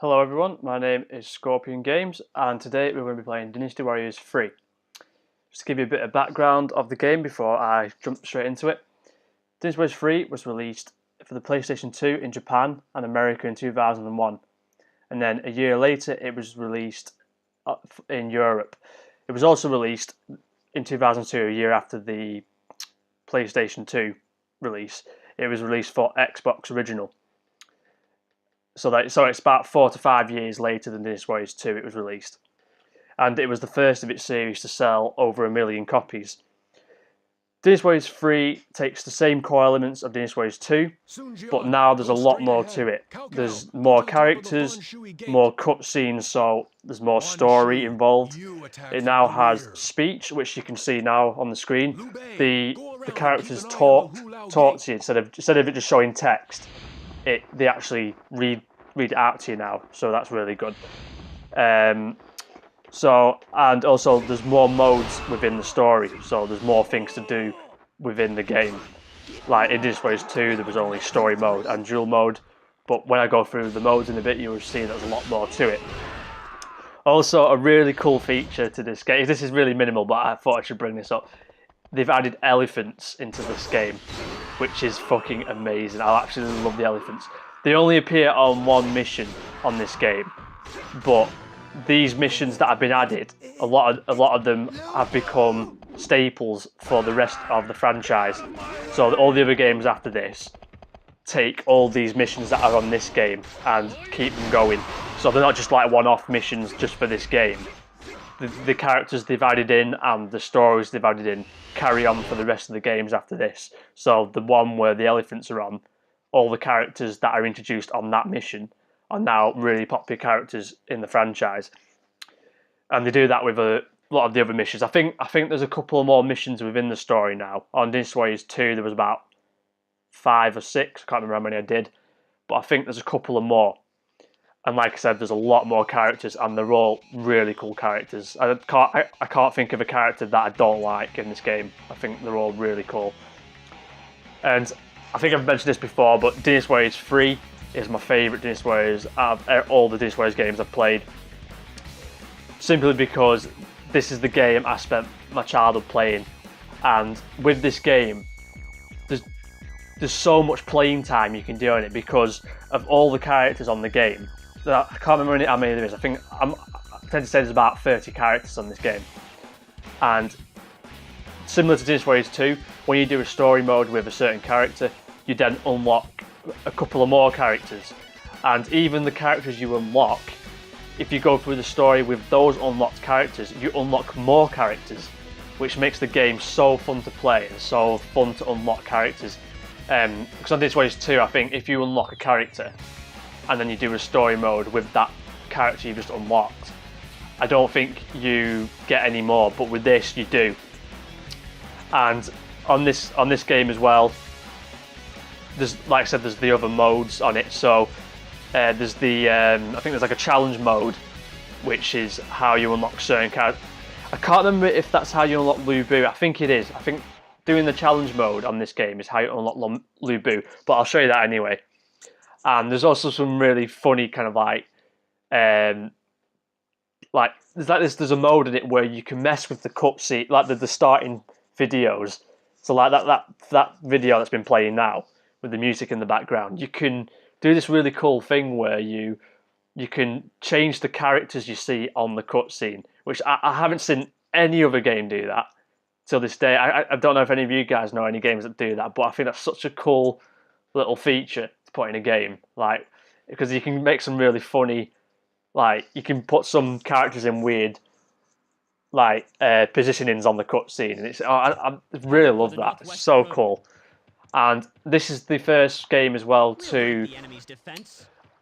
Hello everyone, my name is Scorpion Games and today we're going to be playing Dynasty Warriors 3. Just to give you a bit of background of the game before I jump straight into it. Dynasty Warriors 3 was released for the PlayStation 2 in Japan and America in 2001. And then a year later it was released in Europe. It was also released in 2002, a year after the PlayStation 2 release. It was released for Xbox Original. So it's about 4 to 5 years later than Dynasty Warriors 2 it was released. And it was the first of its series to sell over 1 million copies. Dynasty Warriors 3 takes the same core elements of Dynasty Warriors 2, but now there's a lot more to it. There's more characters, more cutscenes, so there's more story involved. It now has speech, which you can see now on the screen. The characters talk to you instead of it just showing text. They actually read it out to you now, so that's really good. And also there's more modes within the story, so there's more things to do within the game. Like in Dynasty Warriors 2, there was only story mode and duel mode, but when I go through the modes in a bit, you'll see there's a lot more to it. Also, a really cool feature to this game. This is really minimal, but I thought I should bring this up. They've added elephants into this game, which is fucking amazing. I absolutely love the elephants. They only appear on one mission on this game, but these missions that have been added, a lot of them have become staples for the rest of the franchise. So all the other games after this take all these missions that are on this game and keep them going. So they're not just like one-off missions just for this game. The characters they've added in and the stories they've added in carry on for the rest of the games after this. So the one where the elephants are on, all the characters that are introduced on that mission are now really popular characters in the franchise. And they do that with a lot of the other missions. I think there's a couple more missions within the story now. On Dynasty Warriors 2 there was about 5 or 6, I can't remember how many I did, but I think there's a couple of more. And like I said, there's a lot more characters, and they're all really cool characters. I can't think of a character that I don't like in this game. I think they're all really cool. And I think I've mentioned this before, but Dynasty Warriors 3 is my favourite Dynasty Warriors out of all the Dynasty Warriors games I've played. Simply because this is the game I spent my childhood playing. And with this game, there's so much playing time you can do on it because of all the characters on the game. I can't remember how many there is. I tend to say there's about 30 characters on this game. And similar to Dynasty Warriors 2, when you do a story mode with a certain character, you then unlock a couple of more characters. And even the characters you unlock, if you go through the story with those unlocked characters, you unlock more characters, which makes the game so fun to play and so fun to unlock characters. Because on Dynasty Warriors 2, I think if you unlock a character, and then you do a story mode with that character you just unlocked, I don't think you get any more, but with this you do. And on this game as well, there's, like I said, there's the other modes on it. So there's the I think there's like a challenge mode, which is how you unlock certain characters. I can't remember if that's how you unlock Lu Bu. I think it is. I think doing the challenge mode on this game is how you unlock Lu Bu, but I'll show you that anyway. And there's also some really funny kind of there's a mode in it where you can mess with the cutscene, like the starting videos. So like that video that's been playing now with the music in the background, you can do this really cool thing where you can change the characters you see on the cutscene, which I haven't seen any other game do that till this day. I don't know if any of you guys know any games that do that, but I think that's such a cool little feature to put in a game, like, because you can make some really funny, like, you can put some characters in weird, like, positionings on the cutscene, and I really love that. It's so cool. And this is the first game as well to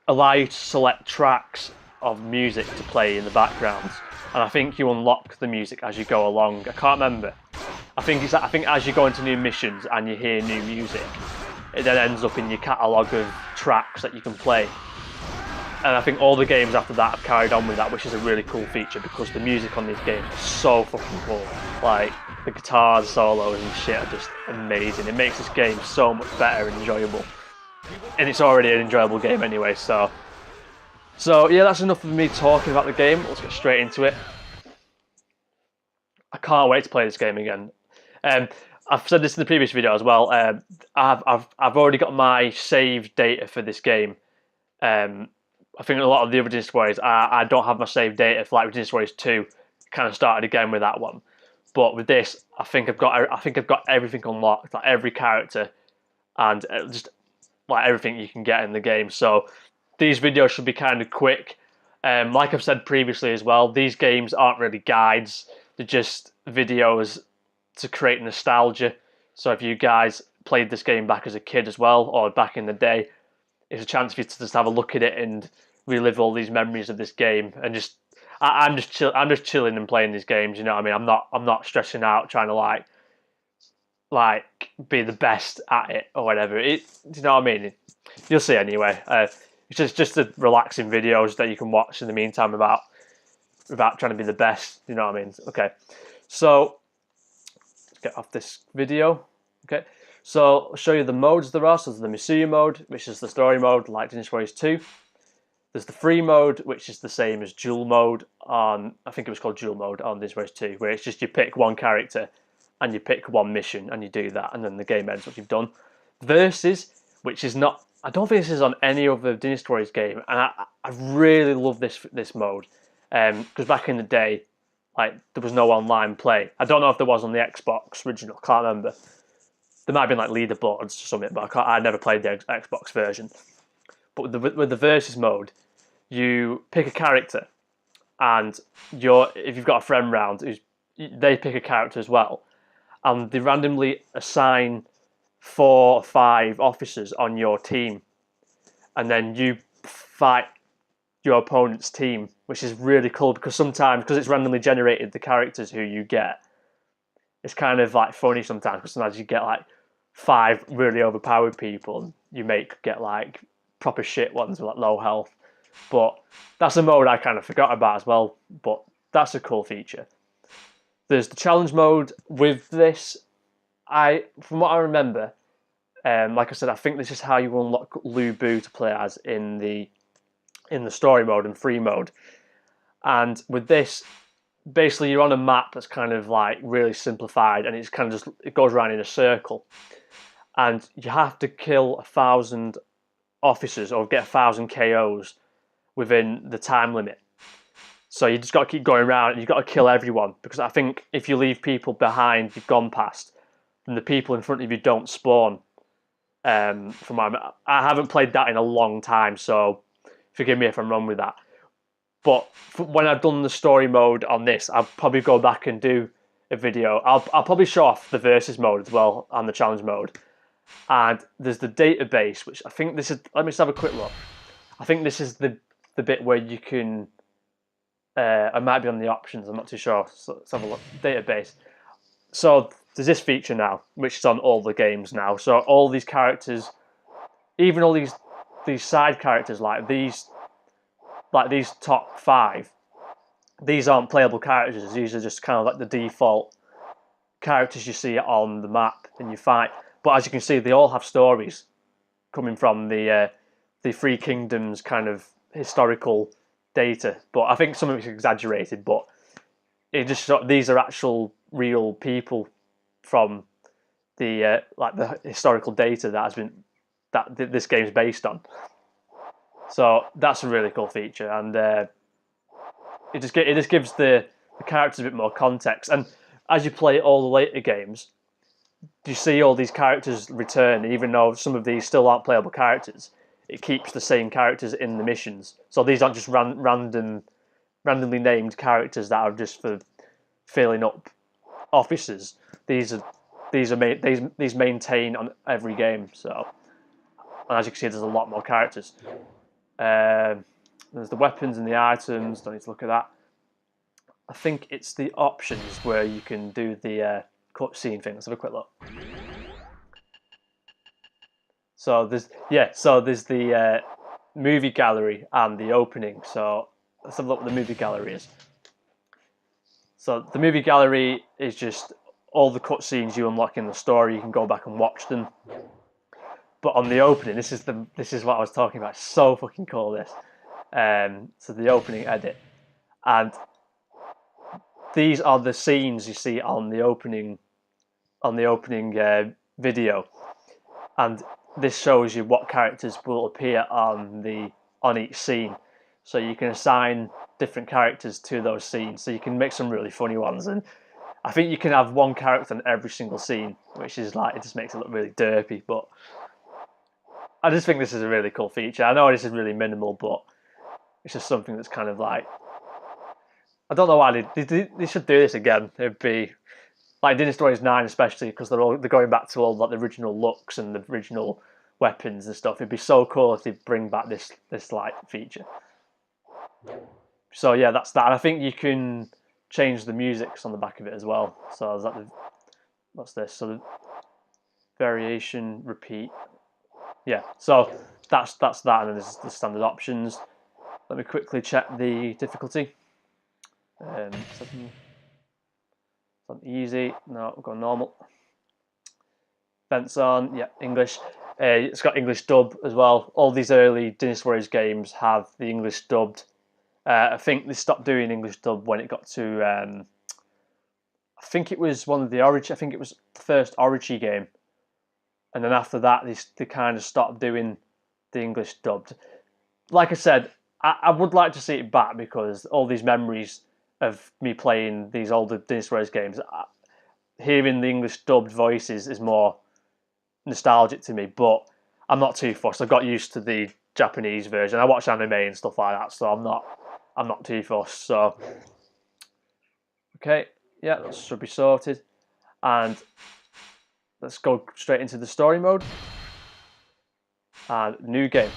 allow you to select tracks of music to play in the background, and I think you unlock the music as you go along. I can't remember. I think as you go into new missions and you hear new music, it then ends up in your catalogue of tracks that you can play. And I think all the games after that have carried on with that, which is a really cool feature because the music on these games is so fucking cool. Like, the guitar solos and shit are just amazing. It makes this game so much better and enjoyable. And it's already an enjoyable game anyway, so So yeah, that's enough of me talking about the game. Let's get straight into it. I can't wait to play this game again. I've said this in the previous video as well. I've already got my save data for this game. I think a lot of the other Dynasty Warriors, I don't have my save data for, like Dynasty Warriors 2. Kind of started again with that one, but with this, I think I've got everything unlocked, like every character, and just like everything you can get in the game. So these videos should be kind of quick. Like I've said previously as well, these games aren't really guides. They're just videos to create nostalgia. So if you guys played this game back as a kid as well, or back in the day, it's a chance for you to just have a look at it and relive all these memories of this game. And just, I'm just chilling and playing these games. You know what I mean? I'm not stressing out trying to like be the best at it or whatever. Do you know what I mean? You'll see anyway. It's just the relaxing videos that you can watch in the meantime without trying to be the best. You know what I mean? Okay, so let's get off this video. Okay, so I'll show you the modes there are. So there's the Misuya mode, which is the story mode, like Dynasty Warriors 2. There's the free mode, which is the same as duel mode on, I think it was called duel mode on Dynasty Warriors 2, where it's just you pick one character and you pick one mission and you do that, and then the game ends once you've done. Versus, which is not, I don't think this is on any other Dynasty Warriors game, and I really love this mode, because back in the day, like there was no online play. I don't know if there was on the Xbox original, can't remember. There might have been like leaderboards or something, but I never played the Xbox version. But with the versus mode, you pick a character, and if you've got a friend round, they pick a character as well, and they randomly assign 4 or 5 officers on your team, and then you fight your opponent's team, which is really cool because sometimes, because it's randomly generated, the characters who you get, it's kind of like funny sometimes because sometimes you get like 5 really overpowered people, you get like proper shit ones with like low health. But that's a mode I kind of forgot about as well, but that's a cool feature. There's the challenge mode with this. From what I remember, like I said, I think this is how you unlock Lu Bu to play as in the story mode and free mode. And with this, basically you're on a map that's kind of like really simplified, and it's kind of it goes around in a circle, and you have to kill 1,000 officers or get 1,000 KOs within the time limit. So you just got to keep going around, and you've got to kill everyone, because I think if you leave people behind you've gone past, then the people in front of you don't spawn. I haven't played that in a long time, so forgive me if I'm wrong with that. But when I've done the story mode on this, I'll probably go back and do a video. I'll probably show off the versus mode as well and the challenge mode. And there's the database, which I think this is. Let me just have a quick look. I think this is the bit where you can. I might be on the options. I'm not too sure. So let's have a look. Database. So there's this feature now, which is on all the games now. So all these characters, even all these side characters, like these top 5, these aren't playable characters. These are just kind of like the default characters you see on the map and you fight. But as you can see, they all have stories coming from the Three Kingdoms kind of historical data. But I think some of it's exaggerated. But it just these are actual real people from the the historical data that this game's based on. So that's a really cool feature, and it just gives the characters a bit more context. And as you play all the later games, you see all these characters return, even though some of these still aren't playable characters. It keeps the same characters in the missions, so these aren't just randomly named characters that are just for filling up officers. These maintain on every game. So, and as you can see, there's a lot more characters. There's the weapons and the items. Don't need to look at that. I think it's the options where you can do the cutscene thing. Let's have a quick look. So there's the movie gallery and the opening. So let's have a look what the movie gallery is. So the movie gallery is just all the cutscenes you unlock in the story. You can go back and watch them. But on the opening, this is what I was talking about. It's so fucking cool. This So the opening edit, and these are the scenes you see on the opening video, and this shows you what characters will appear on each scene. So you can assign different characters to those scenes. So you can make some really funny ones, and I think you can have one character in every single scene, which is like, it just makes it look really derpy. But I just think this is a really cool feature. I know this is really minimal, but it's just something that's kind of like, I don't know why they should do this again. It'd be like Dynasty Warriors 9, especially because they're going back to all like the original looks and the original weapons and stuff. It'd be so cool if they bring back this like feature. So yeah, that's that. And I think you can change the musics on the back of it as well. So is that what's this? So the variation, repeat. Yeah. So that's that, and then there's the standard options. Let me quickly check the difficulty. Easy. No, we've got normal. Fence on. Yeah, English. It's got English dub as well. All these early Dynasty Warriors games have the English dubbed. I think they stopped doing English dub when it got to. I think it was one of the Origin. I think it was the first Origin game, and then after that, they kind of stopped doing the English dubbed. Like I said, I would like to see it back because all these memories of me playing these older Dynasty Warriors games, hearing the English dubbed voices is more nostalgic to me. But I'm not too fussed. I got used to the Japanese version. I watch anime and stuff like that, so I'm not too fussed. So okay, yeah, that should be sorted. And let's go straight into the story mode. And new game.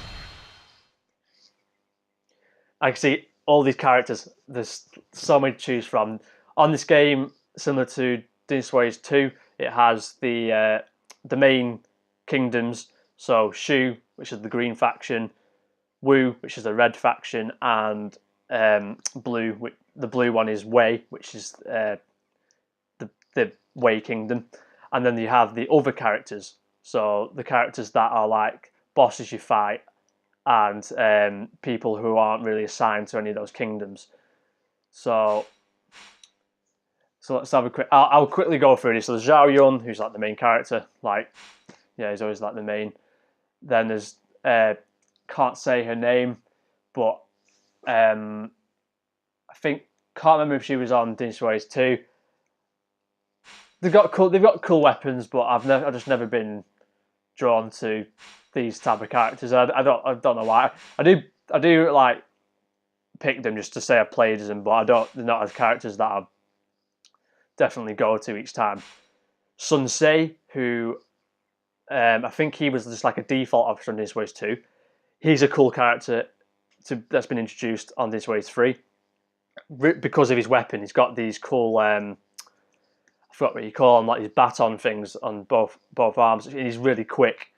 I can see all these characters. There's so many to choose from. On this game, similar to Dynasty Warriors 2, it has the main kingdoms. So Shu, which is the green faction, Wu, which is the red faction, and Blue. The blue one is Wei, which is the Wei kingdom. And then you have the other characters. So the characters that are like bosses you fight, and people who aren't really assigned to any of those kingdoms. So let's have a quick. I'll quickly go through this. So there's Zhao Yun, who's like the main character. Like, yeah, he's always like the main. Then there's can't say her name, but I think can't remember if she was on Dynasty Warriors 2. They've got cool weapons, but I've just never been drawn to these type of characters. I don't know why. I do like pick them just to say I've played as them, but they're not as characters that I definitely go to each time. Sun Se, who I think he was just like a default officer in Dynasty Warriors 2. He's a cool character that's been introduced on Dynasty Warriors 3 because of his weapon. He's got these cool I forgot what you call them, like these baton things on both arms. He's really quick.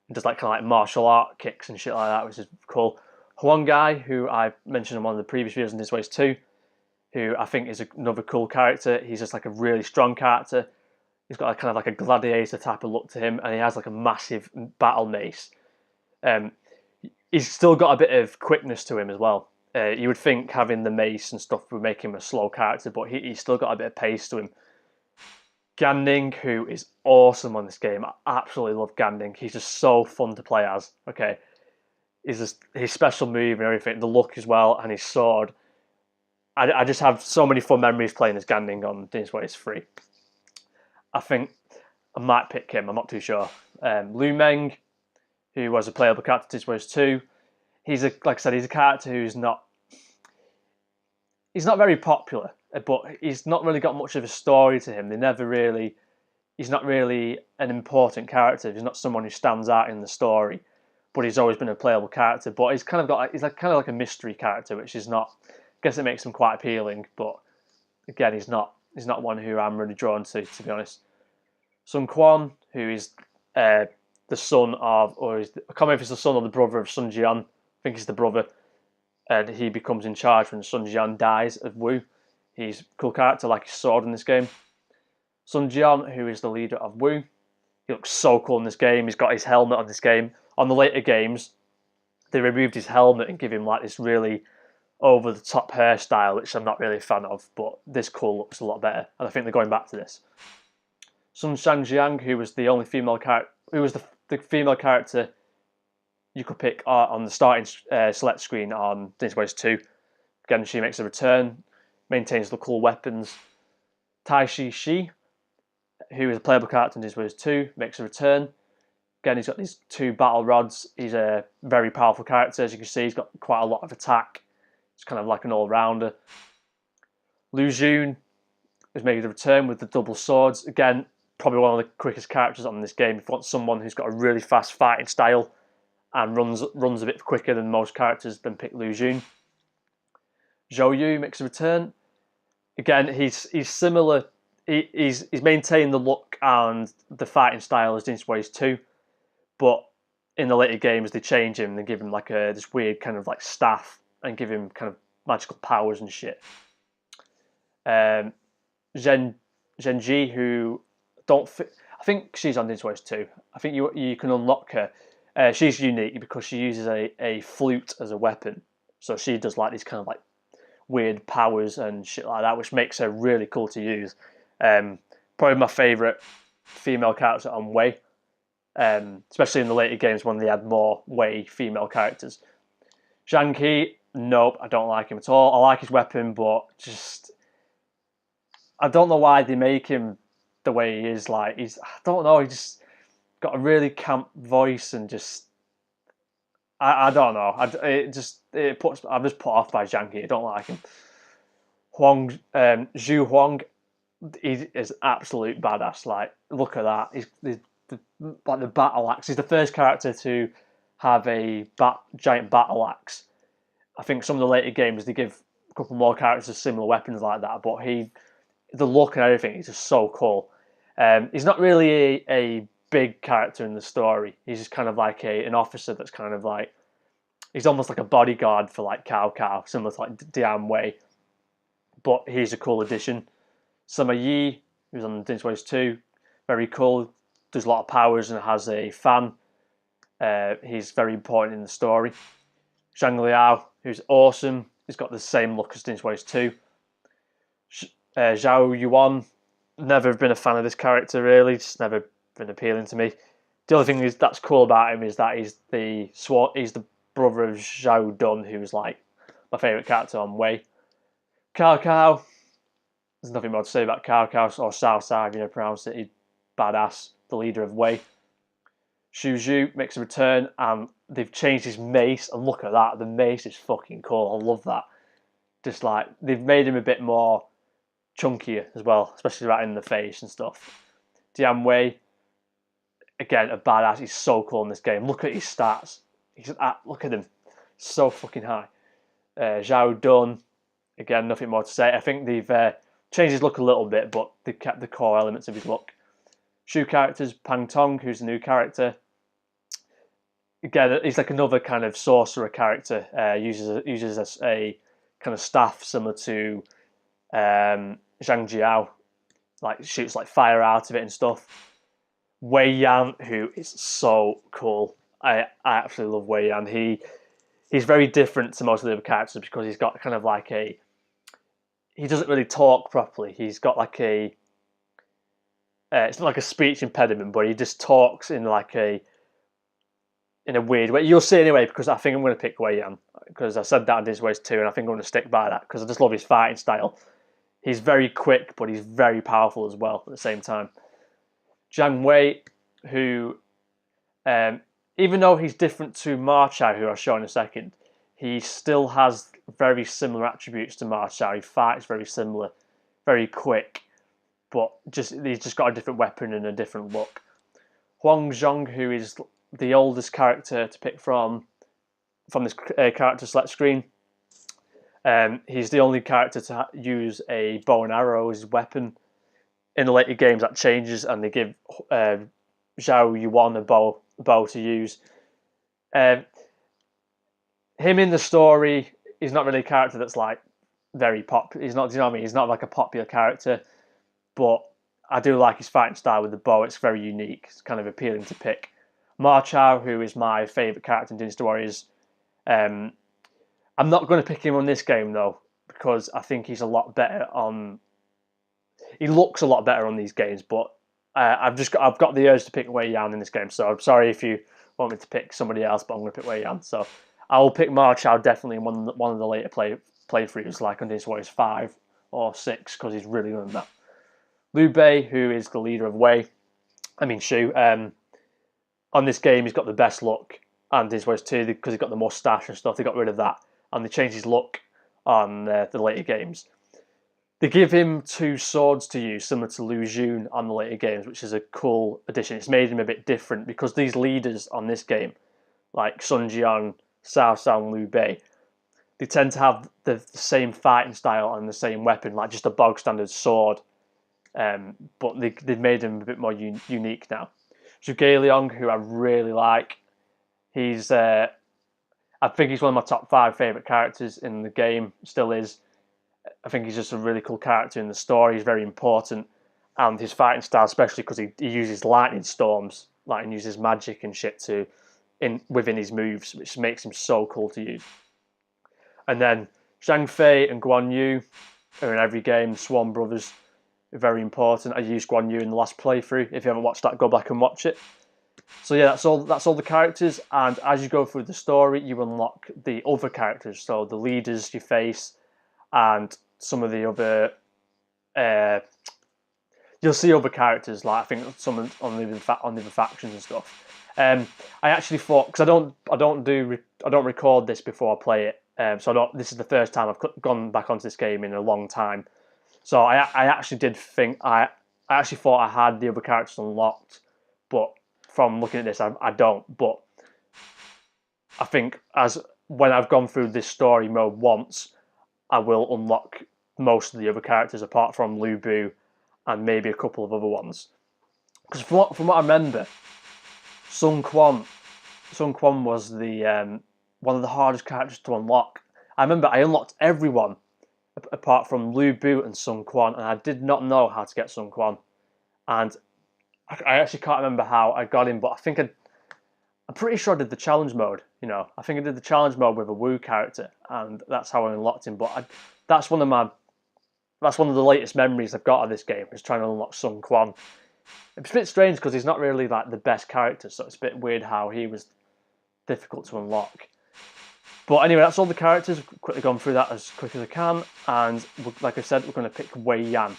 He does like kind of like martial art kicks and shit like that, which is cool. Huang Gai, who I mentioned in one of the previous videos in Dynasty Warriors 2, who I think is another cool character. He's just like a really strong character. He's got kind of like a gladiator type of look to him, and he has like a massive battle mace. He's still got a bit of quickness to him as well. You would think having the mace and stuff would make him a slow character, but he's still got a bit of pace to him. Ganning, who is awesome on this game. I absolutely love Ganning. He's just so fun to play as. Okay, his special move and everything, the look as well, and his sword. I just have so many fun memories playing as Ganning on Dynasty Warriors 3. I think I might pick him. I'm not too sure. Lu Meng, who was a playable character in Dynasty Warriors 2. Like I said, he's a character who's not very popular, but he's not really got much of a story to him. He's not really an important character. He's not someone who stands out in the story, but he's always been a playable character. But he's kind of like a mystery character, which is not. I guess it makes him quite appealing, but again, he's not one who I'm really drawn to be honest. Sun Quan, who is the son of, I can't remember if it's the son or the brother of Sun Jian. I think he's the brother. And he becomes in charge when Sun Jian dies of Wu. He's a cool character, like his sword in this game. Sun Jian, who is the leader of Wu. He looks so cool in this game. He's got his helmet on this game. On the later games, they removed his helmet and give him like this really over the top hairstyle, which I'm not really a fan of, but this cool looks a lot better, and I think they're going back to this. Sun Shangjiang, who was the only female character, who was the female character you could pick on the starting select screen on Dynasty Warriors 2. Again, she makes a return, maintains the cool weapons. Tai Shi, who is a playable character in Dynasty Warriors 2, makes a return. Again, he's got these 2 battle rods. He's a very powerful character. As you can see, he's got quite a lot of attack. It's kind of like an all-rounder. Lu Xun is making a return with the double swords. Again, probably one of the quickest characters on this game. If you want someone who's got a really fast fighting style and runs a bit quicker than most characters, then pick Lu Xun. Zhou Yu makes a return. Again, he's similar. He's maintained the look and the fighting style as Dynasty Warriors 2, but in the later games they change him and give him like this weird kind of like staff and give him kind of magical powers and shit. Zhenji, who I think she's on Dynasty Warriors 2. I think you can unlock her. She's unique because she uses a flute as a weapon, so she does like these kind of like weird powers and shit like that, which makes her really cool to use. Probably my favourite female character on Wei, especially in the later games when they had more Wei female characters. Zhang He, nope, I don't like him at all. I like his weapon, but just I don't know why they make him the way he is. Like I don't know, he just got a really camp voice and just I don't know. I'm just put off by Zhang He. I don't like him. Zhu Huang, he is absolute badass. Like, look at that. He's like the battle axe. He's the first character to have a giant battle axe. I think some of the later games they give a couple more characters similar weapons like that, but the look and everything is just so cool. He's not really a big character in the story. He's just kind of like an officer that's kind of like, he's almost like a bodyguard for like Cao, similar to like Dian Wei, but he's a cool addition. Sima Yi, who's on Dynasty Warriors 2, very cool, does a lot of powers and has a fan. He's very important in the story. Zhang Liao, who's awesome, he's got the same look as Dynasty Warriors 2. Zhao Yuan, never been a fan of this character really, just never been appealing to me. The only thing that's cool about him is that he's the brother of Zhao Dun, who's like my favourite character on Wei. Cao, there's nothing more to say about Cao, or Cao Cao, you pronounce it. He's badass, the leader of Wei. Xu Zhu makes a return, and they've changed his mace, and look at that, the mace is fucking cool, I love that. Just like, they've made him a bit more chunkier as well, especially right in the face and stuff. Dian Wei, again, a badass, he's so cool in this game. Look at his stats. Look at him, so fucking high. Zhao Dun, again, nothing more to say. I think they've changed his look a little bit, but they've kept the core elements of his look. Shu characters, Pang Tong, who's a new character. Again, he's like another kind of sorcerer character. Uses a kind of staff similar to Zhang Jiao, like shoots like fire out of it and stuff. Wei Yan, who is so cool. I absolutely love Wei Yan. He's very different to most of the other characters because he's got kind of like he doesn't really talk properly. He's got like it's not like a speech impediment, but he just talks in a weird way. You'll see anyway, because I think I'm going to pick Wei Yan, because I said that in Dynasty Warriors 2, and I think I'm going to stick by that, because I just love his fighting style. He's very quick, but he's very powerful as well at the same time. Zhang Wei, who, even though he's different to Ma Chao, who I'll show in a second, he still has very similar attributes to Ma Chao. He fights very similar, very quick, but he's just got a different weapon and a different look. Huang Zhong, who is the oldest character to pick from this character select screen. He's the only character to use a bow and arrow as his weapon. In the later games that changes, and they give Zhao Yuan a bow to use. Him in the story, he's not really a character that's like very popular. He's not, do you know what I mean? He's not like a popular character, but I do like his fighting style with the bow. It's very unique. It's kind of appealing to pick. Ma Chao, who is my favourite character in Dynasty Warriors, I'm not going to pick him on this game though, because I think he's a lot better on. He looks a lot better on these games, but I've got the urge to pick Wei Yan in this game. So I'm sorry if you want me to pick somebody else, but I'm going to pick Wei Yan. So I will pick Ma Chao definitely in one of the later playthroughs, like on Dynasty Warriors 5 or 6, because he's really good at that. Liu Bei, who is the leader of Shu. On this game, he's got the best look, and Dynasty Warriors 2 because he's got the mustache and stuff. They got rid of that, and they changed his look on the later games. They give him 2 swords to use, similar to Lu Xun on the later games, which is a cool addition. It's made him a bit different because these leaders on this game, like Sun Jiang, Cao Cao, and Liu Bei, they tend to have the same fighting style and the same weapon, like just a bog standard sword. But they've made him a bit more unique now. Zhuge Liang, who I really like, I think he's one of my top 5 favourite characters in the game, still is. I think he's just a really cool character in the story. He's very important, and his fighting style, especially because he uses lightning storms, like, and uses magic and shit within his moves, which makes him so cool to use. And then Zhang Fei and Guan Yu are in every game. Swan Brothers are very important. I used Guan Yu in the last playthrough. If you haven't watched that, go back and watch it. So yeah, that's all the characters. And as you go through the story, you unlock the other characters. So the leaders you face, and some of the other, you'll see other characters, like I think some on the other factions and stuff. I actually thought, because I don't record this before I play it, so this is the first time I've gone back onto this game in a long time. So I actually did think I actually thought I had the other characters unlocked, but from looking at this, I don't. But I think when I've gone through this story mode once, I will unlock most of the other characters apart from Lu Bu and maybe a couple of other ones. Because from what I remember, Sun Quan was the one of the hardest characters to unlock. I remember I unlocked everyone apart from Lu Bu and Sun Quan, and I did not know how to get Sun Quan. And I actually can't remember how I got him, but I'm pretty sure I did the challenge mode. I think I did the challenge mode with a Wu character, and that's how I unlocked him. But that's one of the latest memories I've got of this game, is trying to unlock Sun Quan. It's a bit strange because he's not really like the best character, so it's a bit weird how he was difficult to unlock. But anyway, that's all the characters. I've quickly gone through that as quick as I can, and like I said, we're going to pick Wei Yan.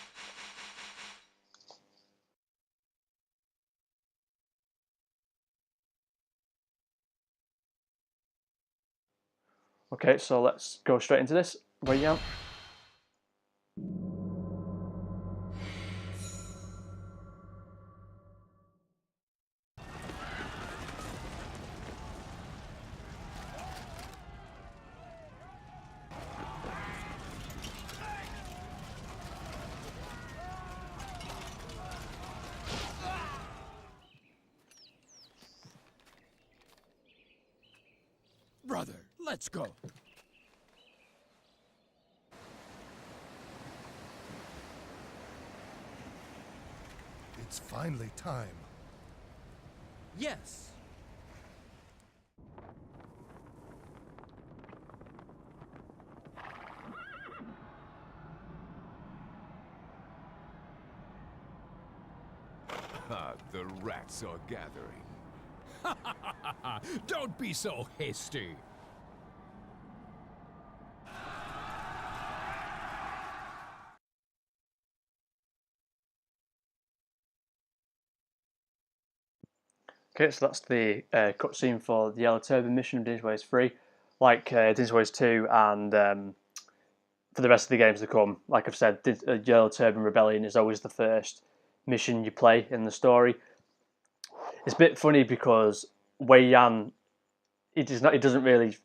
Okay, so let's go straight into this. Wei Yan. Brother, let's go. It's finally time. Yes. The rats are gathering. Don't be so hasty. Okay, so that's the cutscene for the Yellow Turban mission of Dynasty Warriors 3. Like Dynasty Warriors 2 and for the rest of the games to come, like I've said, Yellow Turban Rebellion is always the first mission you play in the story. It's a bit funny because Wei Yan, he doesn't really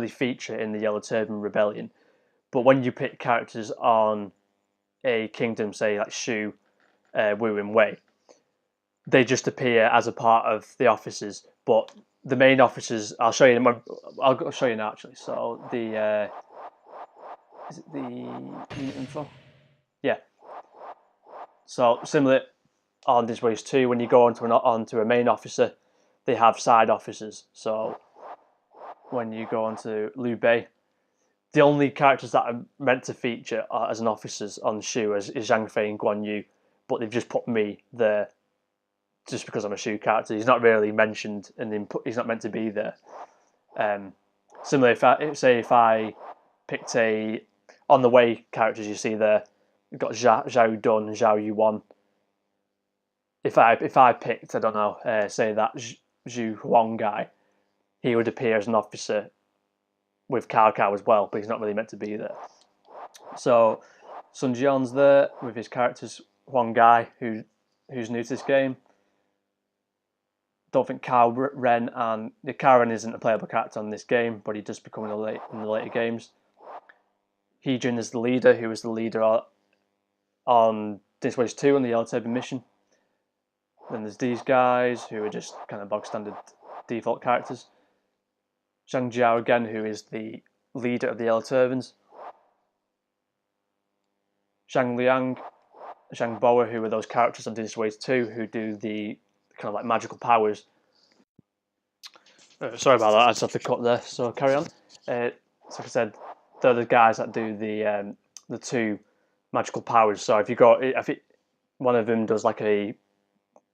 feature in the Yellow Turban Rebellion, but when you pick characters on a kingdom, say like Shu, Wu, and Wei, they just appear as a part of the officers. But the main officers, I'll show you now actually. So is it the unit info? Yeah. So similar on Dynasty Warriors 2, when you go onto a main officer, they have side officers. So when you go onto Liu Bei. The only characters that are meant to feature as an officers on Shu is Zhang Fei and Guan Yu, but they've just put me there just because I'm a Shu character. He's not really mentioned, and he's not meant to be there. Similarly, if I picked on the Wei characters you see there, you've got Zhao Dun, Zhao Yuan. If I picked, I don't know, say that Zhu Huang guy, he would appear as an officer with Cao Cao as well, but he's not really meant to be there. So Sun Jian's there with his characters, Huang Gai, who's new to this game. Don't think Cao Ren isn't a playable character on this game, but he does become in the later games. He Jun is the leader, who was the leader on Dynasty Warriors 2 on the Yellow Turban mission. Then there's these guys who are just kind of bog standard default characters. Zhang Jiao again, who is the leader of the Yellow Turbans. Zhang Liang, Zhang Boa, who are those characters on Dynasty Warriors 2 who do the kind of like magical powers. Sorry about that, I just have to cut there, so carry on. So like I said, they're the guys that do the two magical powers. So if one of them does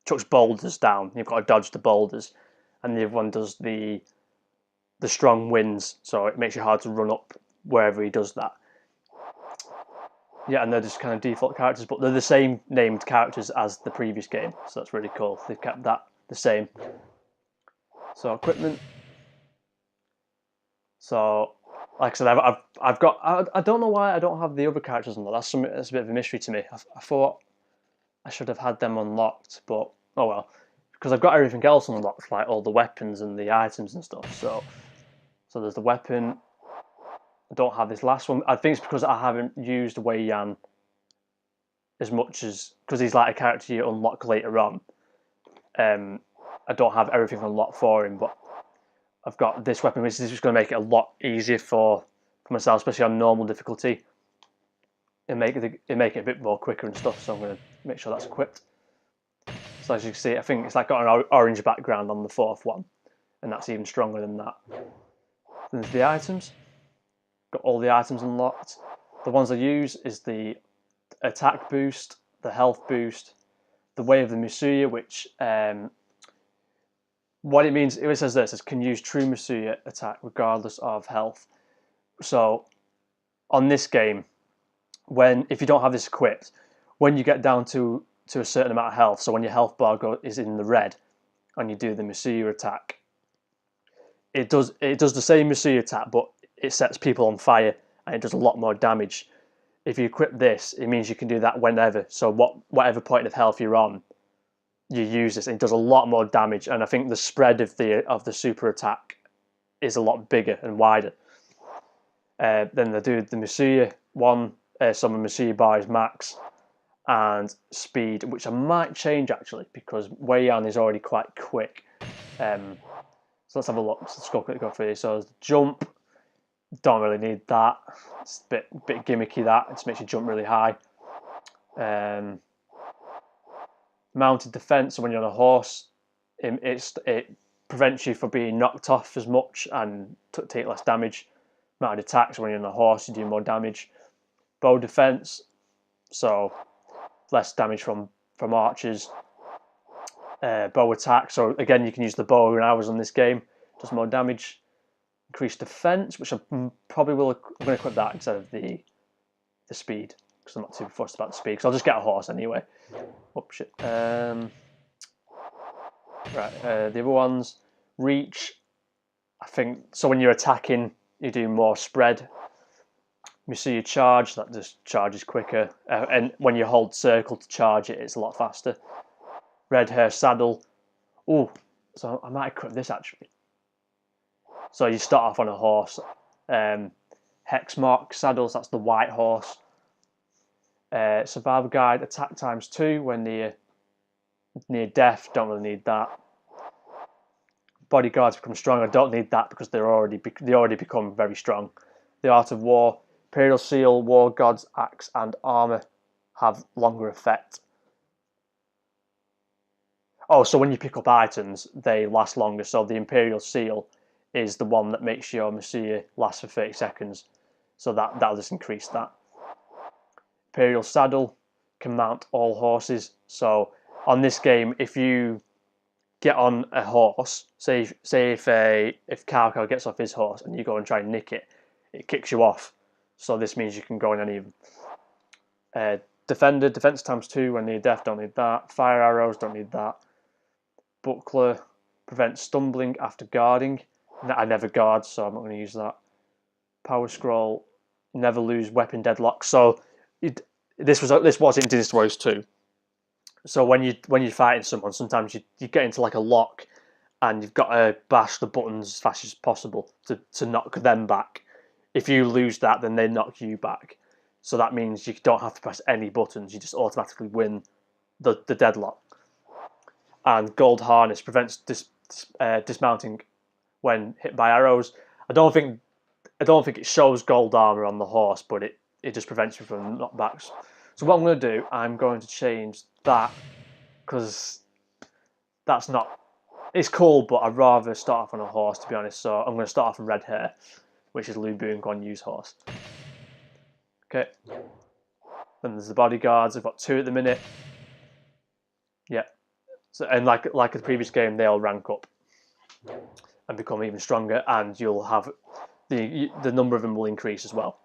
chucks boulders down, you've got to dodge the boulders, and the other one does the strong winds, so it makes it hard to run up wherever he does that. Yeah, and they're just kind of default characters, but they're the same named characters as the previous game, so that's really cool. They've kept that the same. So equipment. So, like I said, I've got. I don't know why I don't have the other characters on there. That's a bit of a mystery to me. I thought I should have had them unlocked, but oh well, because I've got everything else unlocked, like all the weapons and the items and stuff. So there's the weapon. I don't have this last one. I think it's because I haven't used Wei Yan as much as because he's like a character you unlock later on. I don't have everything unlocked for him, but I've got this weapon, which is just going to make it a lot easier for myself, especially on normal difficulty, and make it a bit more quicker and stuff. So I'm going to make sure that's equipped. So as you can see, I think it's like got an orange background on the fourth one, and that's even stronger than that. Then there's the items. Got all the items unlocked. The ones I use is the attack boost, the health boost, the Way of the Masuya, which what it means, it says this, it says can use true Masuya attack regardless of health. So on this game, if you don't have this equipped, when you get down to a certain amount of health, so when your health bar is in the red and you do the Masuya attack, it does the same Masuya attack, but it sets people on fire and it does a lot more damage. If you equip this, it means you can do that whenever. So whatever point of health you're on, you use this, and it does a lot more damage. And I think the spread of the super attack is a lot bigger and wider. Then they do the Masuya one. Some of Masuya bar is max, and speed, which I might change actually because Wei Yan is already quite quick. So let's have a look. Let's go through this. So jump. Don't really need that. It's a bit gimmicky, that. It just makes you jump really high. Mounted defense, so when you're on a horse, it prevents you from being knocked off as much and take less damage. Mounted attack, so when you're on a horse, you do more damage. Bow defense, so less damage from archers. Bow attack, so again, you can use the bow and arrows on this game, does more damage. Increased defense, which I'm going to equip that instead of the speed, because I'm not too fussed about the speed, because I'll just get a horse anyway. Oh shit. Right, the other ones, reach, I think, so when you're attacking, you do more spread. You see your charge, that just charges quicker, and when you hold circle to charge it, it's a lot faster. Red hair saddle, oh, so I might equip this actually. So you start off on a horse. Hex mark saddles, that's the white horse. Survival guide, attack times 2 when near death, don't really need that. Bodyguards become strong, I don't need that because they already become very strong. The Art of War, Imperial Seal, War Gods, Axe and Armour have longer effect. Oh, so when you pick up items, they last longer. So the Imperial Seal is the one that makes your Messiah last for 30 seconds. So that'll just increase that. Imperial Saddle can mount all horses. So on this game, if you get on a horse, say if Carco gets off his horse and you go and try and nick it, it kicks you off. So this means you can go on any of them. Defender, defense ×2 when near death, don't need that. Fire arrows, don't need that. Buckler prevents stumbling after guarding. I never guard, so I'm not going to use that. Power scroll, never lose weapon deadlock. So this was in Dynasty Warriors 2. So when you're fighting someone, sometimes you get into like a lock, and you've got to bash the buttons as fast as possible to knock them back. If you lose that, then they knock you back. So that means you don't have to press any buttons. You just automatically win the deadlock. And Gold Harness prevents dismounting when hit by arrows. I don't think it shows gold armor on the horse, but it just prevents you from knockbacks. So what I'm going to do, I'm going to change that, because that's not... It's cool, but I'd rather start off on a horse, to be honest. So I'm going to start off on Red Hair, which is Lu Bu and Guan Yu's horse. Okay. Then there's the bodyguards. I've got 2 at the minute. Yeah. So, and like the previous game, they all rank up and become even stronger, and you'll have the number of them will increase as well.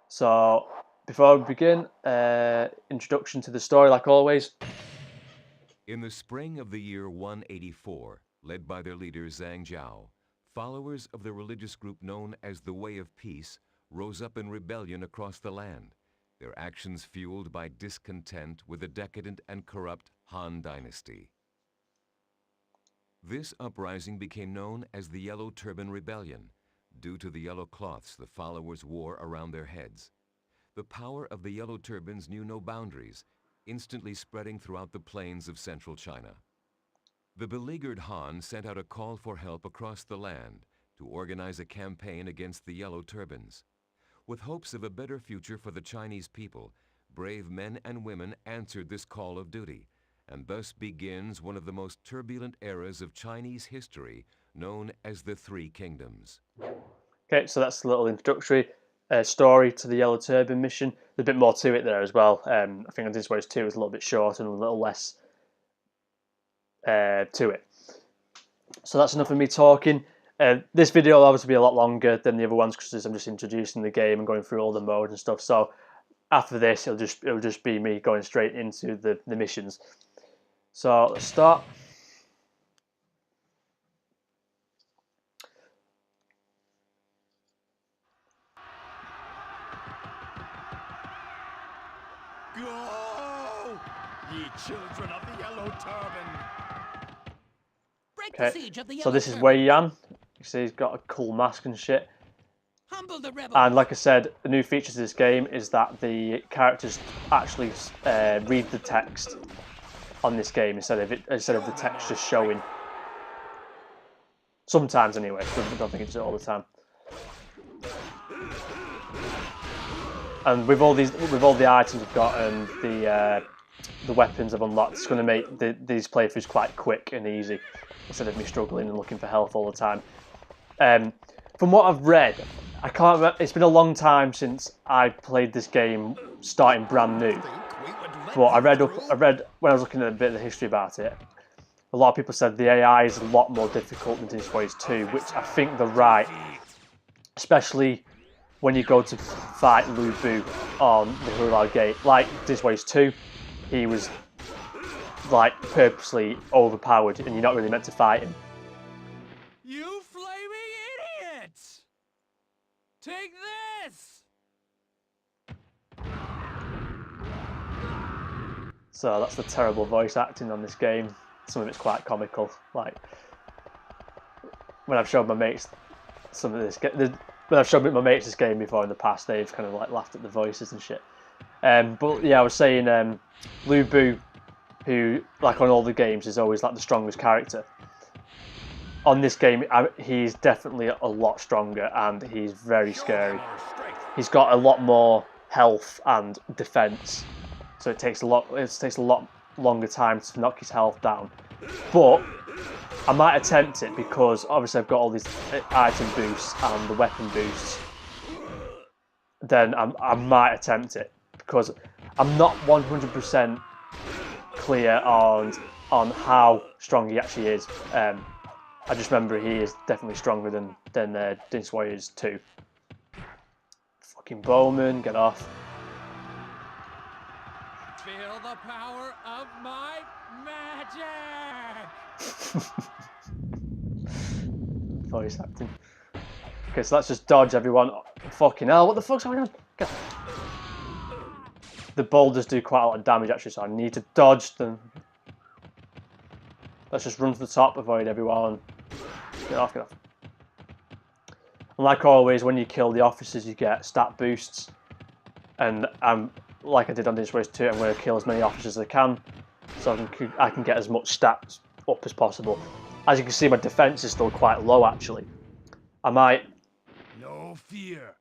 So before we begin, introduction to the story, like always. In the spring of the year 184, led by their leader Zhang Jiao, followers of the religious group known as the Way of Peace rose up in rebellion across the land, their actions fueled by discontent with the decadent and corrupt Han Dynasty. This uprising became known as the Yellow Turban Rebellion, due to the yellow cloths the followers wore around their heads. The power of the Yellow Turbans knew no boundaries, instantly spreading throughout the plains of central China. The beleaguered Han sent out a call for help across the land to organize a campaign against the Yellow Turbans. With hopes of a better future for the Chinese people, brave men and women answered this call of duty, and thus begins one of the most turbulent eras of Chinese history, known as the Three Kingdoms. Okay, so that's a little introductory story to the Yellow Turban mission. There's a bit more to it there as well. I think on Dynasty Warriors 2 is a little bit short and a little less to it. So that's enough of me talking. This video will obviously be a lot longer than the other ones, because I'm just introducing the game and going through all the modes and stuff. So after this, it'll just be me going straight into the missions. So let's start. Go, ye children of the Yellow Turban! Break the Okay, siege of the so Yellow this is Turban. Wei Yan. You see he's got a cool mask and shit. Humble the rebels. And like I said, the new feature to this game is that the characters actually read the text on this game instead of the text just showing. Sometimes anyway. I don't think it's all the time. And with all the items we've got and the weapons I've unlocked, it's going to make these playthroughs quite quick and easy instead of me struggling and looking for health all the time. From what I've read, I can't remember, it's been a long time since I played this game starting brand new. But I read when I was looking at a bit of the history about it, a lot of people said the AI is a lot more difficult than Dynasty Warriors 2, which I think they're right. Especially when you go to fight Lu Bu on the Hulao Gate. Like Dynasty Warriors 2, he was like purposely overpowered and you're not really meant to fight him. You flaming idiots! Take this! So that's the terrible voice acting on this game. Some of it's quite comical. Like when I've showed my mates some of this, when I've showed my mates this game before in the past, they've kind of like laughed at the voices and shit. But yeah, I was saying Lu Bu, who like on all the games is always like the strongest character. On this game, he's definitely a lot stronger and he's very scary. He's got a lot more health and defense, so it takes a lot longer time to knock his health down. But I might attempt it because obviously I've got all these item boosts and the weapon boosts. Then I might attempt it because I'm not 100% clear on how strong he actually is. I just remember he is definitely stronger than Dynasty Warriors 2. Fucking Bowman, get off. Feel the power of my magic! Voice acting. Okay, so let's just dodge everyone. Fucking hell, what the fuck's going on? Get. The boulders do quite a lot of damage actually, so I need to dodge them. Let's just run to the top, avoid everyone. Get off, get off. And like always, when you kill the officers, you get stat boosts. And like I did on Dynasty Warriors 2, I'm going to kill as many officers as I can, so I can get as much stats up as possible. As you can see, my defense is still quite low actually. I might. No fear.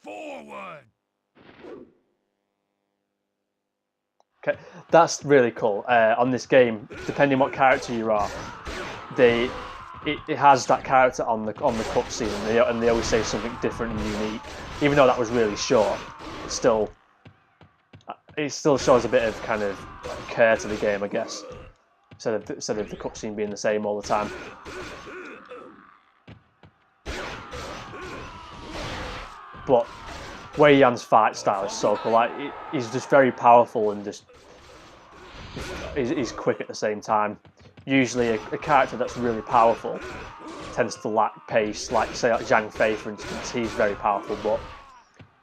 Forward! Okay, that's really cool. On this game, depending what character you are, it has that character on the cutscene, and they always say something different and unique. Even though that was really short, it still shows a bit of kind of care to the game, I guess, instead of the cutscene being the same all the time. But Wei Yan's fight style is so cool. Like he's just very powerful and just he's quick at the same time. Usually a character that's really powerful tends to lack pace. Like say like Zhang Fei, for instance, he's very powerful but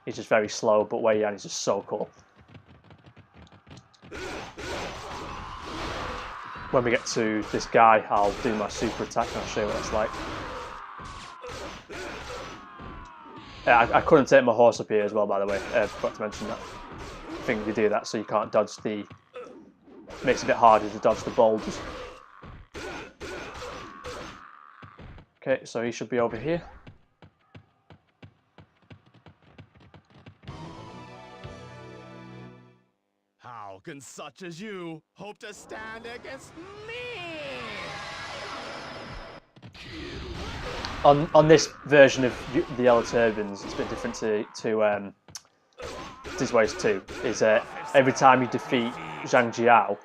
he's just very slow. But Wei Yan is just so cool. When we get to this guy, I'll do my super attack and I'll show you what it's like. I couldn't take my horse up here as well, by the way. I forgot to mention that. I think you do that so you can't dodge the... Makes it a bit harder to dodge the boulders. Okay, so he should be over here. How can such as you hope to stand against me? On this version of the Yellow Turbans, it's a bit different to Dynasty Warriors 2. Is every time you defeat Zhang Jiao,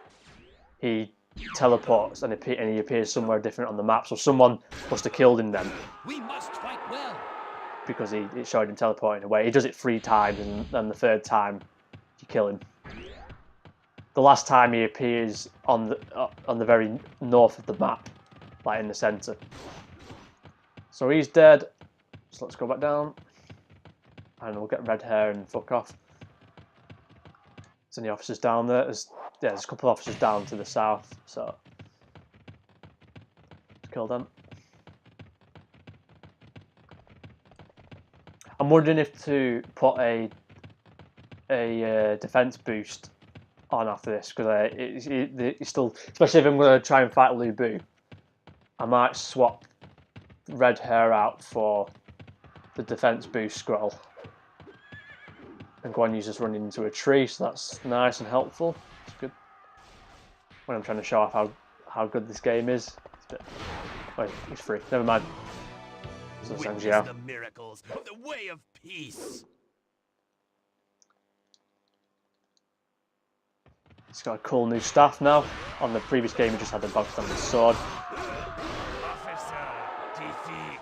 he teleports and he appears somewhere different on the map. So someone must have killed him then. We must fight well. Because it showed him teleporting away. He does it 3 times, and then the 3rd time you kill him. The last time he appears on the very north of the map, like in the centre. So he's dead. So let's go back down, and we'll get red hair and fuck off. There's any officers down there? There's a couple of officers down to the south. So let's kill them. I'm wondering if to put a defense boost on after this, because it's still, especially if I'm going to try and fight Lu Bu, I might swap red hair out for the defense boost scroll. And Guan Yu's just running into a tree, so that's nice and helpful. It's good when I'm trying to show off how good this game is. It's a bit... Wait, he's free. Never mind. So Witness the miracles of the way of peace. He's got a cool new staff now. On the previous game, he just had the bog standard sword. Officer, defeat.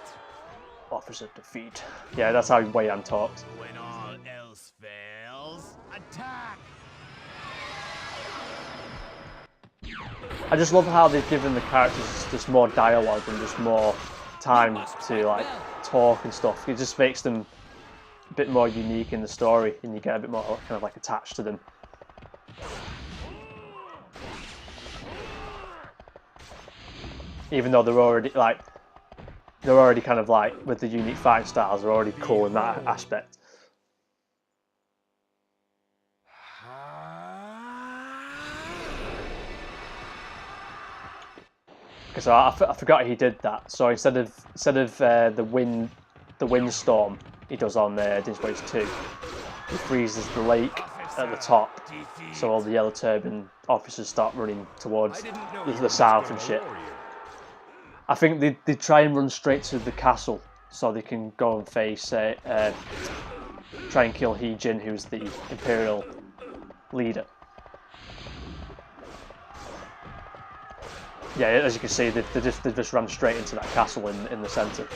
Officer defeat. Yeah, that's how Wei Yan talks. When all else fails, attack. I just love how they've given the characters just more dialogue and just more time to like talk and stuff. It just makes them a bit more unique in the story, and you get a bit more kind of like attached to them. Even though they're already kind of like with the unique fighting styles, they're already cool in that aspect. Because I forgot he did that. So instead of the windstorm he does on Dynasty Warriors 2, he freezes the lake at the top, so all the Yellow Turban officers start running towards the south and shit. I think they try and run straight to the castle so they can go and face, try and kill He Jin, who's the Imperial leader. Yeah, as you can see, they just ran straight into that castle in the centre.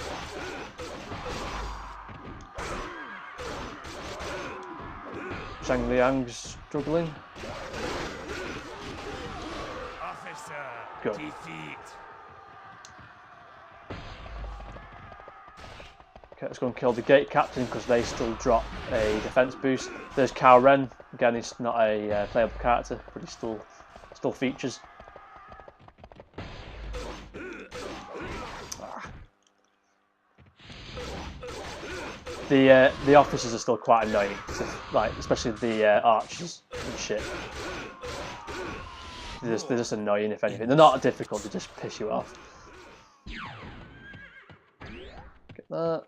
Zhang Liang's struggling. Officer, Good. defeat. Okay, let's go and kill the gate captain because they still drop a defense boost. There's Cao Ren. Again, he's not a playable character, but he still features. The officers are still quite annoying, like especially the archers and shit. They're just annoying, if anything. They're not difficult; they just piss you off. Get that.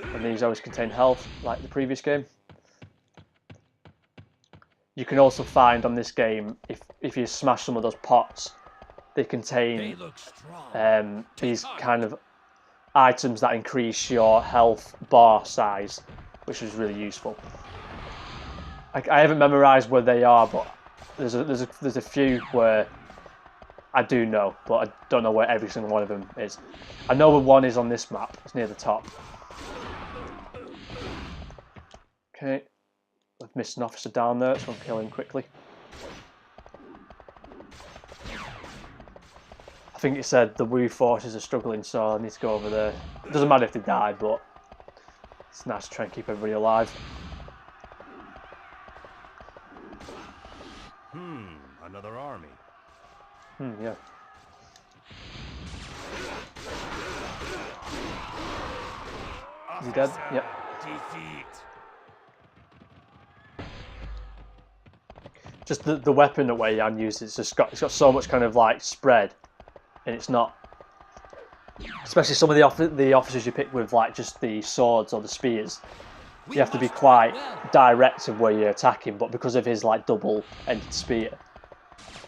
And these always contain health, like the previous game. You can also find on this game, if you smash some of those pots, they contain these kind of items that increase your health bar size, which is really useful. I haven't memorised where they are, but there's a few where I do know, but I don't know where every single one of them is. I know where one is on this map. It's near the top. Okay, I've missed an officer down there, so I'll kill him quickly. I think it said the Wu forces are struggling, so I need to go over there. It doesn't matter if they die, but it's nice to try and keep everybody alive. Another army. Yeah. Is he dead? Yep. Defeat. Just the weapon that Wei Yan uses, it's got so much kind of like spread, and it's not. Especially some of the officers you pick with like just the swords or the spears, you have to be quite direct of where you're attacking. But because of his like double-ended spear,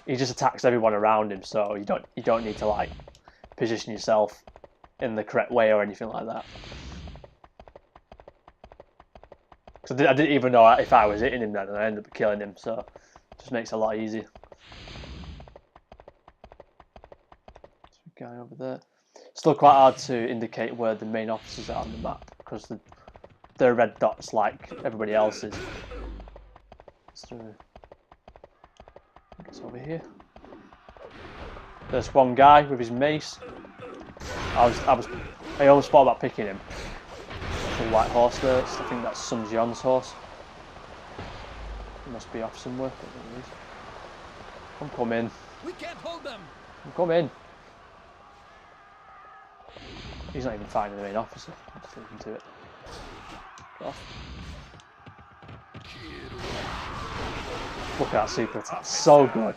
he just attacks everyone around him. So you don't need to like position yourself in the correct way or anything like that. So I didn't even know if I was hitting him then, and I ended up killing him. So it just makes it a lot easier. Guy over there. Still quite hard to indicate where the main officers are on the map because they're red dots like everybody else's. So it's over here. There's one guy with his mace. I almost thought about picking him. The white horse there. I think that's Sun Jian's horse. He must be off somewhere. Come in. We can't hold them. Come in. He's not even fighting the main officer. Just leave him to it. Get off. Look at that super attack. So good.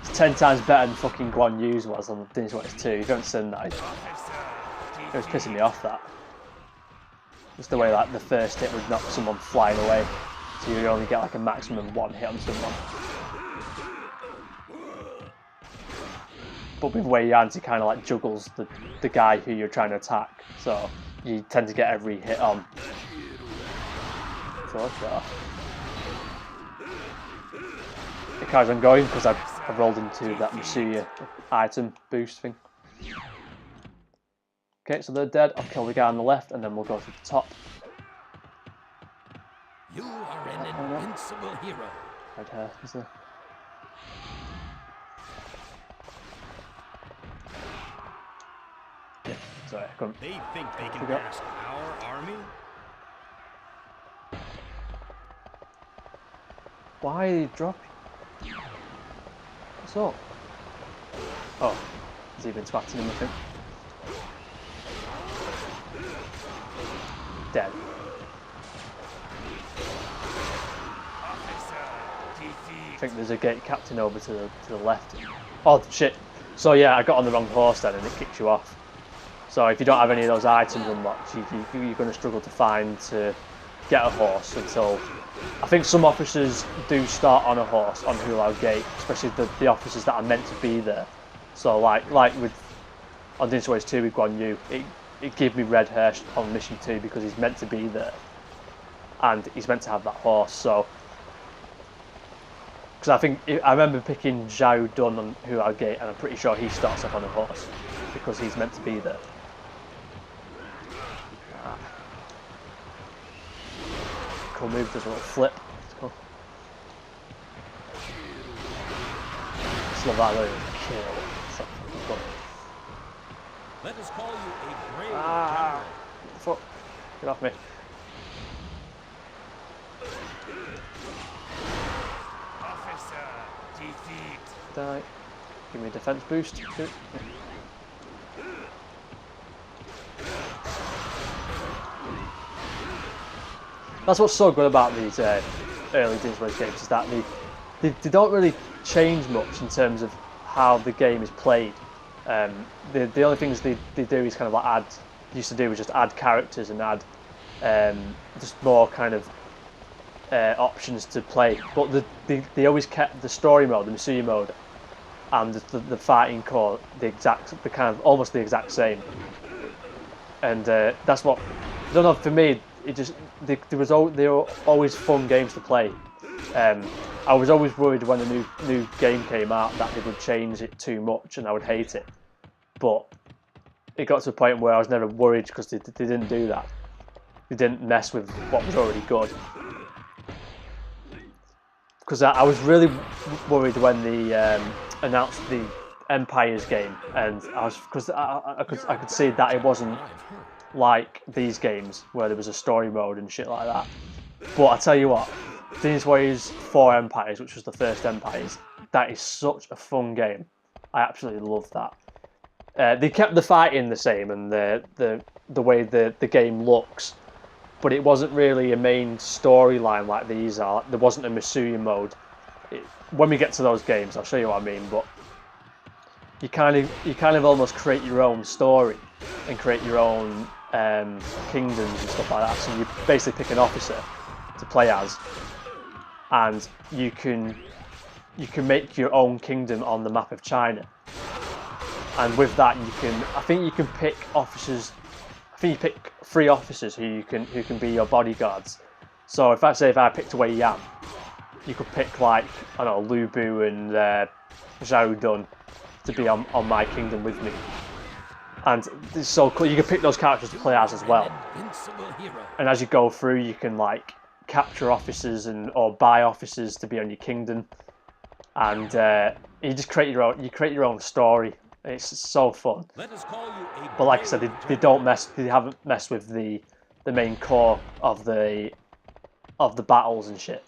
It's 10 times better than fucking Guan Yu's was on Dynasty Warriors 2. You don't send that. It was pissing me off, that. Just the way like the first hit would knock someone flying away. So you only get like a maximum one hit on someone. But with Wei Yan, he kind of like juggles the guy who you're trying to attack, so you tend to get every hit on. So it carries on going because I've rolled into that Masuya item boost thing. Okay, so they're dead. I'll kill the guy on the left, and then we'll go to the top. You are an invincible hero. Red hair, is there? Yeah, sorry, I couldn't. They think they can pass our army? Why are you dropping? What's up? Oh, he's even twatting him, I think. Dead. I think there's a gate captain over to the left. Oh shit! So yeah, I got on the wrong horse then, and it kicks you off. So if you don't have any of those items unlocked, you're going to struggle to get a horse until I think some officers do start on a horse on Hulao Gate, especially the officers that are meant to be there. So like with on Dynasty Warriors 2 with Guan Yu, it gave me red hair on mission 2 because he's meant to be there, and he's meant to have that horse. So because I remember picking Zhao Dun on Hulao Gate, and I'm pretty sure he starts off on a horse because he's meant to be there. Cool move, does a little flip. It's cool. Just love that little kill. So cool. Let us call you a brave Ah, fuck. Get off me. officer. Defeat. Die. Give me a defense boost. Good. That's what's so good about these early Dynasty Warriors games, is that they don't really change much in terms of how the game is played. The only things they do is kind of like used to do was just add characters and add just more kind of options to play. But they always kept the story mode, the Misuya mode, and the fighting core almost the exact same. And that's what, I don't know, for me, it just they were always fun games to play. I was always worried when a new game came out that they would change it too much and I would hate it. But it got to a point where I was never worried because they didn't do that. They didn't mess with what was already good. Because I was really worried when they announced the Empires game, and I could see that it wasn't like these games where there was a story mode and shit like that. But I tell you what, Dynasty Warriors 4 Empires, which was the first Empires, that is such a fun game. I absolutely love that. They kept the fighting the same and the way the game looks, but it wasn't really a main storyline like these are. There wasn't a Misuya mode. When we get to those games, I'll show you what I mean. But you kind of almost create your own story and create your own kingdoms and stuff like that. So you basically pick an officer to play as, and you can make your own kingdom on the map of China. And with that, I think you can pick officers. I think you pick 3 officers who can be your bodyguards. So if I picked Wei Yan, you could pick like, I don't know, Lu Bu and Zhao Dun to be on my kingdom with me. And it's so cool. You can pick those characters to play as well. And as you go through, you can like capture officers or buy officers to be on your kingdom. And you just create your own story. It's so fun. But like I said, they haven't messed with the main core of the battles and shit.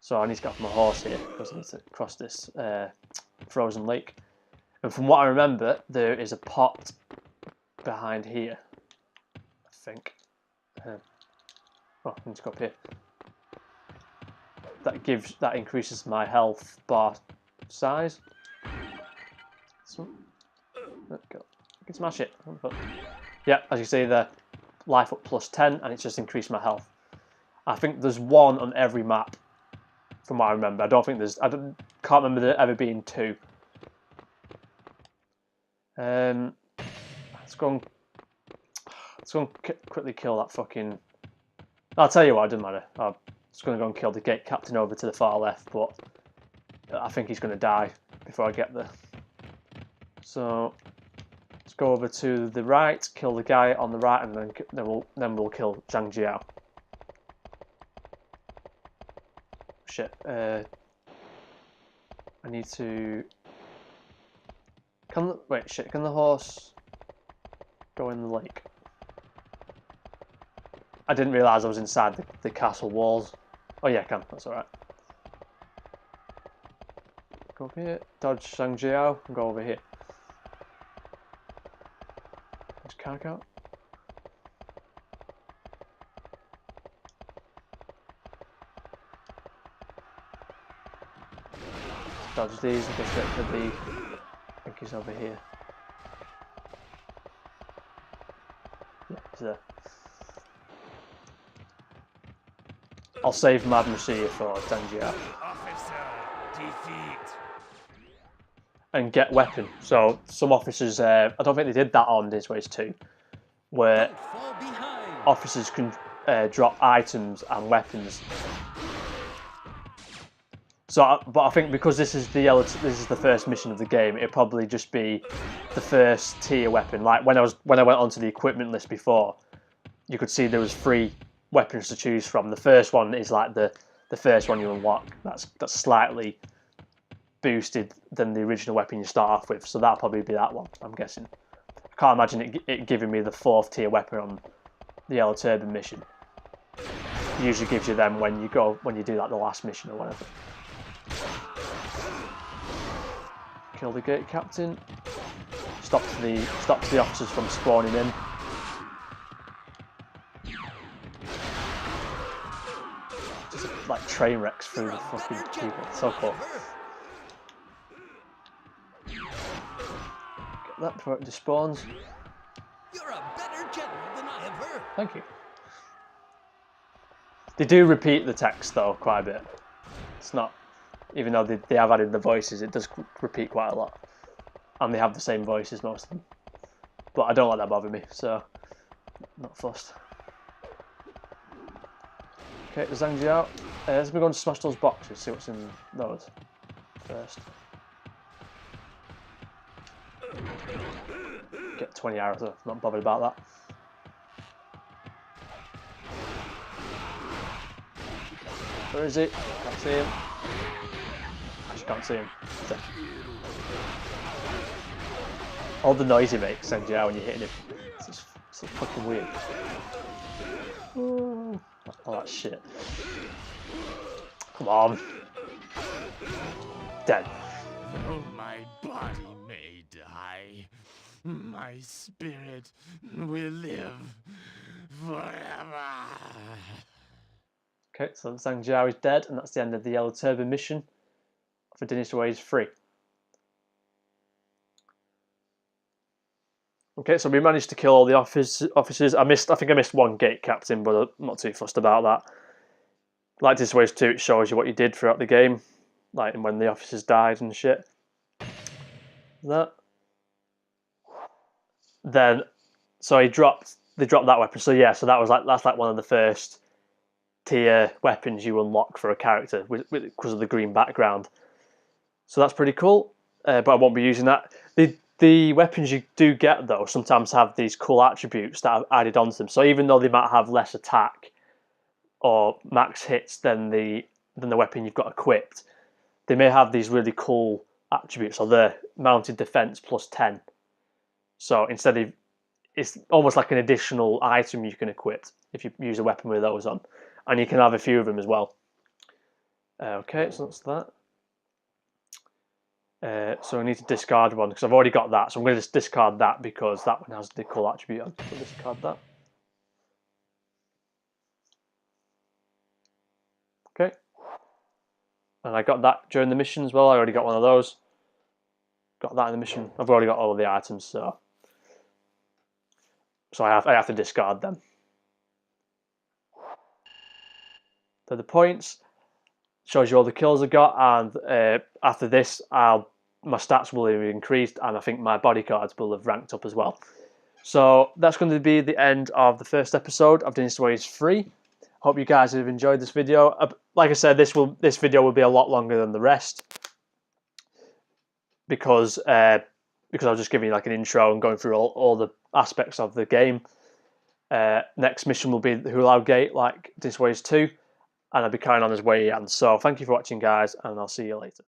So I need to get off my horse here because I need to cross this frozen lake. And from what I remember, there is a pot behind here, I think. I need to go up here. That increases my health bar size. So, there we go. I can smash it. Yeah, as you see there, life up plus 10, and it's just increased my health. I think there's 1 on every map, from what I remember. I can't remember there ever being 2. Let's go and quickly kill that fucking. I'll tell you what, it doesn't matter. I'm just going to go and kill the gate captain over to the far left, but I think he's going to die before I get there. So let's go over to the right, kill the guy on the right, and then we'll kill Zhang Jiao. Shit. I need to. Can the horse go in the lake? I didn't realise I was inside the castle walls. Oh yeah, I can. That's alright. Go up here, dodge Zhang Jiao, and go over here. Just can't out. Dodge these and go straight for the. I think he's over here. Yeah, he's there. I'll save Mad Monsieur for Zhang Officer, defeat. and get weapon. So some officers, I don't think they did that on Dynasty Warriors 2, where Fall behind. officers can drop items and weapons. So, but I think because this is the first mission of the game, it'll probably just be the first tier weapon. Like when I went onto the equipment list before, you could see there was 3 weapons to choose from. The first one is like the first one you unlock. That's slightly boosted than the original weapon you start off with. So that'll probably be that one, I'm guessing. I can't imagine it giving me the 4th tier weapon on the Yellow Turban mission. It usually gives you them when you do like the last mission or whatever. Kill the gate captain. Stops the officers from spawning in. Just like train wrecks through the fucking people. It's so cool. Get that before it despawns. You're a better general than I have heard. Thank you. They do repeat the text though quite a bit. It's not, even though they have added the voices, it does repeat quite a lot. And they have the same voices, most of them. But I don't let that bother me, so not fussed. Okay, the Zhang Jiao. Let's go and smash those boxes, see what's in those first. Get 20 arrows, I'm not bothered about that. Where is he? Can't see him. Actually can't see him. All the noise he makes, Zhang Jiao, when you're hitting him. It's fucking weird. Ooh, all that shit. Come on. Dead. Though my body may die, my spirit will live forever. Okay, so Zhang Jiao is dead, and that's the end of the Yellow Turban mission for Dynasty Warriors 3. Okay, so we managed to kill all the officers. I think I missed one gate captain, but I'm not too fussed about that. Like Dynasty Warriors 2, it shows you what you did throughout the game, like when the officers died and shit. That. Then, so they dropped that weapon. So yeah, so that's like one of the first tier weapons you unlock for a character because of the green background. So that's pretty cool, but I won't be using that. The weapons you do get though sometimes have these cool attributes that I've added onto them. So even though they might have less attack or max hits than the weapon you've got equipped, they may have these really cool attributes. So they're mounted defense plus 10. So instead of, it's almost like an additional item you can equip if you use a weapon with those on, and you can have a few of them as well. Okay, so that's that. So I need to discard one because I've already got that. So I'm going to just discard that because that one has the cool attribute on. So discard that. Okay. And I got that during the mission as well. I already got one of those. Got that in the mission. I've already got all of the items, so I have to discard them. So the points shows you all the kills I got, and after this, my stats will have increased, and I think my bodyguards will have ranked up as well. So that's going to be the end of the first episode of Dynasty Warriors 3. Hope you guys have enjoyed this video. Like I said, this video will be a lot longer than the rest because I was just giving you like an intro and going through all the aspects of the game. Next mission will be the Hulao Gate, like Dynasty Warriors 2, and I'll be carrying on as Wei Yan. So thank you for watching, guys, and I'll see you later.